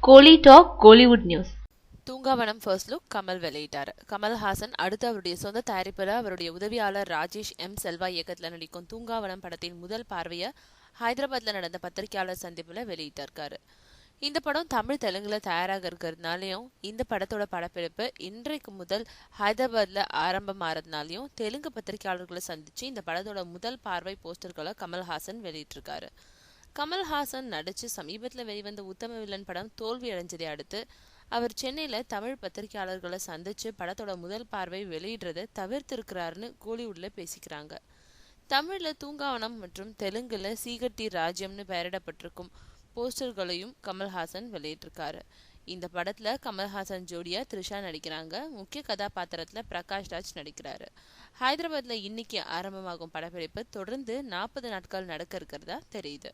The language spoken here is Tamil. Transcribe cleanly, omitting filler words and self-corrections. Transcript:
கோலி talk Kollywood news. Thoongavanam first look Kamal வெளியிட்டார். கமல்ஹாசன் அடுத்து அவருடைய சொந்த தயாரிப்பில் அவருடைய உதவியாளர் ராஜேஷ் எம் செல்வா இயக்கத்தில் நடிக்கும் தூங்காவனம் படத்தின் முதல் பார்வையை ஹைதராபாத்தில் நடந்த பத்திரிகையாளர் சந்திப்பில் வெளியிட்டிருக்காரு. இந்த படம் தமிழ் தெலுங்குல தயாராக இருக்கிறதுனாலையும் இந்த படத்தோட படப்பிடிப்பு இன்றைக்கு முதல் ஹைதராபாத்ல ஆரம்பமாறதுனாலையும் தெலுங்கு பத்திரிகையாளர்களை சந்திச்சு இந்த படத்தோட முதல் பார்வை போஸ்டர்களை கமல்ஹாசன் வெளியிட்டிருக்காரு. கமல்ஹாசன் நடிச்சு சமீபத்தில் வெளிவந்த உத்தம வில்லன் படம் தோல்வி அடைஞ்சதை அடுத்து அவர் சென்னையில தமிழ் பத்திரிகையாளர்களை சந்திச்சு படத்தோட முதல் பார்வை வெளியிடுறதை தவிர்த்திருக்கிறாருன்னு கோலிவுட்ல பேசிக்கிறாங்க. தமிழ்ல தூங்காவனம் மற்றும் தெலுங்குல சீகட்டி ராஜ்யம்னு பெயரிடப்பட்டிருக்கும் போஸ்டர்களையும் கமல்ஹாசன் வெளியிட்டிருக்காரு. இந்த படத்துல கமல்ஹாசன் ஜோடியா த்ரிஷா நடிக்கிறாங்க. முக்கிய கதாபாத்திரத்துல பிரகாஷ் ராஜ் நடிக்கிறாரு. ஹைதராபாத்ல இன்னைக்கு ஆரம்பமாகும் படப்பிடிப்பு தொடர்ந்து 40 நாட்கள் நடக்க இருக்கிறதா தெரியுது.